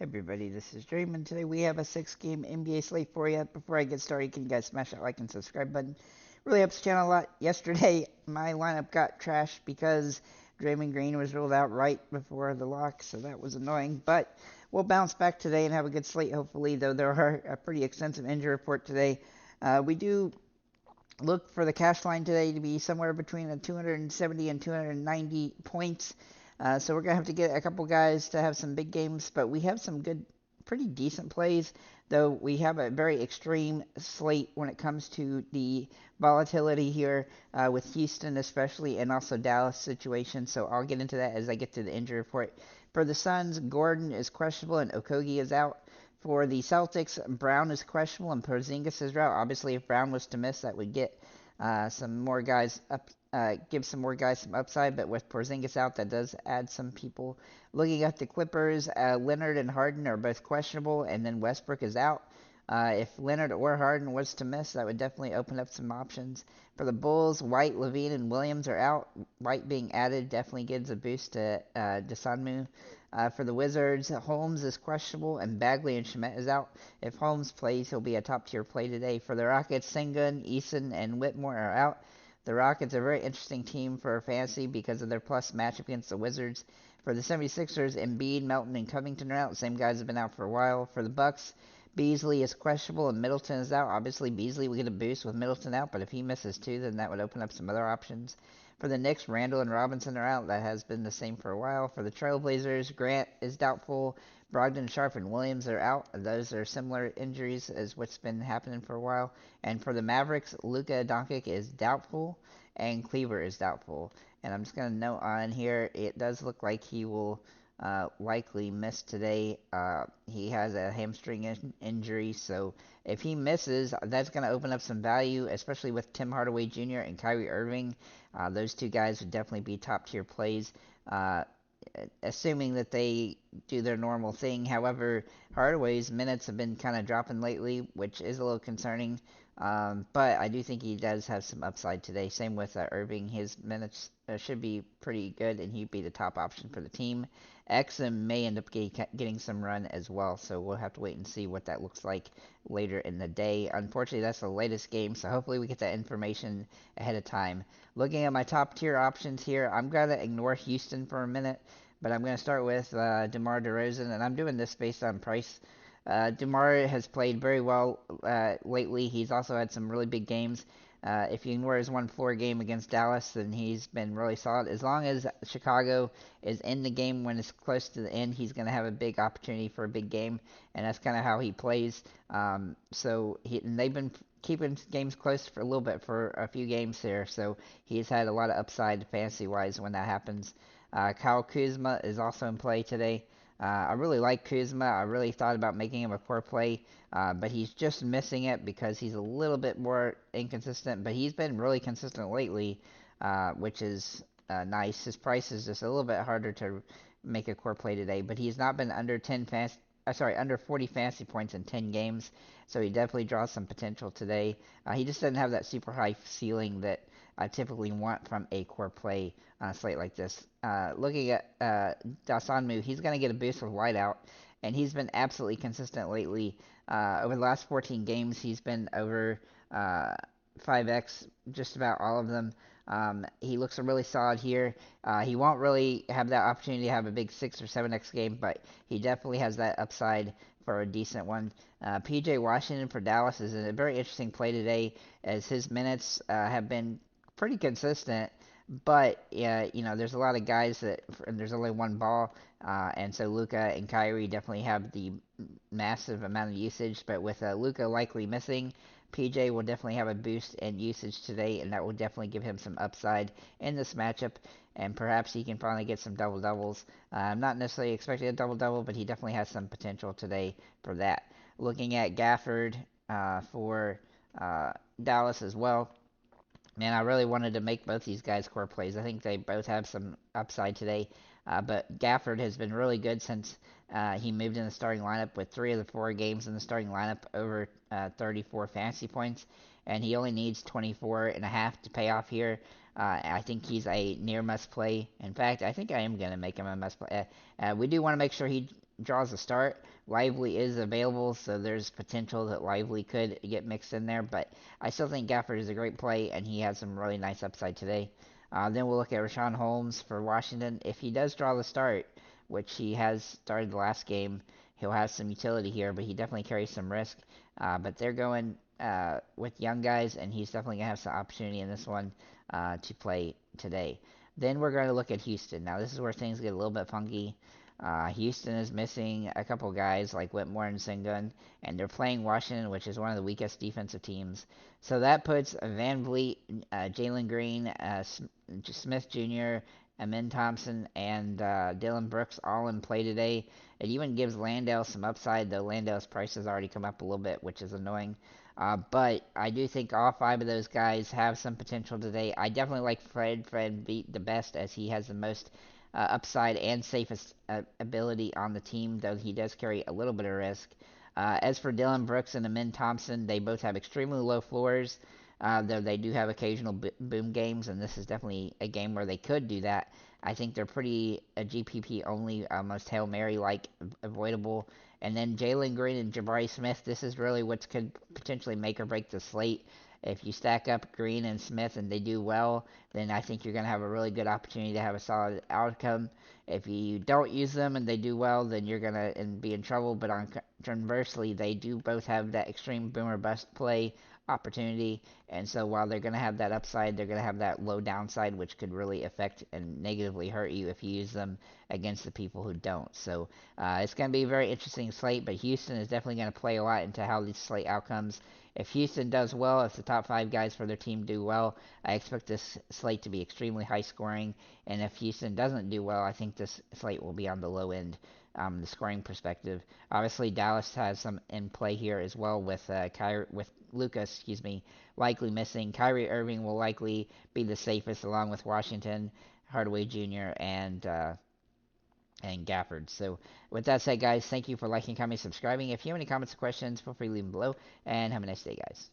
Hey everybody, this is Dream, and today we have a 6-game NBA slate for you. Before I get started, can you guys smash that like and subscribe button? Really helps the channel a lot. Yesterday, my lineup got trashed because Draymond Green was ruled out right before the lock, so that was annoying. But we'll bounce back today and have a good slate, hopefully, though there are a pretty extensive injury report today. We do look for the cash line today to be somewhere between 270 and 290 points. So we're going to have to get a couple guys to have some big games, but we have some good, pretty decent plays, though we have a very extreme slate when it comes to the volatility here with Houston especially, and also Dallas situation. So I'll get into that as I get to the injury report. For the Suns, Gordon is questionable and Okogie is out. For the Celtics, Brown is questionable and Porzingis is out. Obviously, if Brown was to miss, that would get some more guys up, give some more guys some upside. But with Porzingis out, that does add some people. Looking at the Clippers, Leonard and Harden are both questionable, and then Westbrook is out. If Leonard or Harden was to miss, that would definitely open up some options. For the Bulls, White, Levine, and Williams are out. White being added definitely gives a boost to Desanmu. For the Wizards, Holmes is questionable, and Bagley and Schmidt is out. If Holmes plays, he'll be a top-tier play today. For the Rockets, Sengun, Eason, and Whitmore are out. The Rockets are a very interesting team for fantasy because of their plus matchup against the Wizards. For the 76ers, Embiid, Melton, and Covington are out. Same guys have been out for a while. For the Bucks, Beasley is questionable and Middleton is out. Obviously, Beasley will get a boost with Middleton out, but if he misses too, then that would open up some other options. For the Knicks, Randall and Robinson are out. That has been the same for a while. For the Trailblazers, Grant is doubtful. Brogdon, Sharp, and Williams are out. Those are similar injuries as what's been happening for a while. And for the Mavericks, Luka Doncic is doubtful, and Cleaver is doubtful. And I'm just going to note on here, it does look like he will likely miss today. He has a hamstring injury, so if he misses, that's going to open up some value, especially with Tim Hardaway Jr. and Kyrie Irving. Those two guys would definitely be top tier plays, assuming that they do their normal thing. However, Hardaway's minutes have been kind of dropping lately, which is a little concerning. But I do think he does have some upside today. Same with Irving. His minutes should be pretty good, and he'd be the top option for the team. Exum may end up getting some run as well, so we'll have to wait and see what that looks like later in the day. Unfortunately, that's the latest game, so hopefully we get that information ahead of time. Looking at my top tier options here, I'm going to ignore Houston for a minute, but I'm going to start with DeMar DeRozan, and I'm doing this based on price. DeMar has played very well lately. He's also had some really big games. If you ignore his one floor game against Dallas, then he's been really solid. As long as Chicago is in the game when it's close to the end, he's going to have a big opportunity for a big game, and that's kind of how he plays. And they've been keeping games close for a little bit for a few games there, so he's had a lot of upside fantasy-wise when that happens. Kyle Kuzma is also in play today. I really like Kuzma. I really thought about making him a core play, but he's just missing it because he's a little bit more inconsistent. But he's been really consistent lately, which is nice. His price is just a little bit harder to make a core play today, but he's not been under 40 fantasy points in 10 games, so he definitely draws some potential today. He just doesn't have that super high ceiling that I typically want from a core play on a slate like this. Looking at Dasanmu, he's going to get a boost with Whiteout, and he's been absolutely consistent lately. Over the last 14 games, he's been over 5x just about all of them. He looks really solid here. He won't really have that opportunity to have a big 6 or 7x game, but he definitely has that upside for a decent one. PJ Washington for Dallas is a very interesting play today, as his minutes have been pretty consistent. But there's a lot of guys and there's only one ball, and so Luka and Kyrie definitely have the massive amount of usage. But with Luka likely missing, PJ will definitely have a boost in usage today, and that will definitely give him some upside in this matchup, and perhaps he can finally get some double doubles. I'm not necessarily expecting a double double, but he definitely has some potential today for that. Looking at Gafford for Dallas as well. Man, I really wanted to make both these guys core plays. I think they both have some upside today. But Gafford has been really good since he moved in the starting lineup with 3 of the 4 games in the starting lineup over 34 fantasy points. And he only needs 24 and a half to pay off here. I think he's a near must play. In fact, I think I am going to make him a must play. We do want to make sure he draws a start, Lively is available, so there's potential that Lively could get mixed in there. But I still think Gafford is a great play, and he had some really nice upside today. Then we'll look at Rashawn Holmes for Washington. If he does draw the start, which he has started the last game, he'll have some utility here, but he definitely carries some risk. But they're going with young guys, and he's definitely going to have some opportunity in this one to play today. Then we're going to look at Houston. Now, this is where things get a little bit funky. Houston is missing a couple guys like Whitmore and Sengun, and they're playing Washington, which is one of the weakest defensive teams. So that puts Van Vliet, Jalen Green, Smith Jr., Amin Thompson, and Dylan Brooks all in play today. It even gives Landale some upside, though Landale's price has already come up a little bit, which is annoying. But I do think all five of those guys have some potential today. I definitely like Fred beat the best as he has the most upside and safest ability on the team, though he does carry a little bit of risk. As for Dylan Brooks and Amin Thompson, they both have extremely low floors, though they do have occasional boom games, and this is definitely a game where they could do that. I think they're pretty GPP only, almost Hail Mary like avoidable. And then Jalen Green and Jabari Smith, this is really what could potentially make or break the slate. If you stack up Green and Smith and they do well, then I think you're going to have a really good opportunity to have a solid outcome. If you don't use them and they do well, then you're going to be in trouble. But conversely, they do both have that extreme boomer bust play opportunity. And so while they're going to have that upside, they're going to have that low downside, which could really affect and negatively hurt you if you use them against the people who don't. So it's going to be a very interesting slate, but Houston is definitely going to play a lot into how these slate outcomes. If Houston does well, if the top five guys for their team do well, I expect this slate to be extremely high scoring. And if Houston doesn't do well, I think this slate will be on the low end, the scoring perspective. Obviously, Dallas has some in play here as well with Lucas, likely missing. Kyrie Irving will likely be the safest, along with Washington, Hardaway Jr. and Gafford. So, with that said, guys, thank you for liking, commenting, subscribing. If you have any comments or questions, feel free to leave them below. And have a nice day, guys.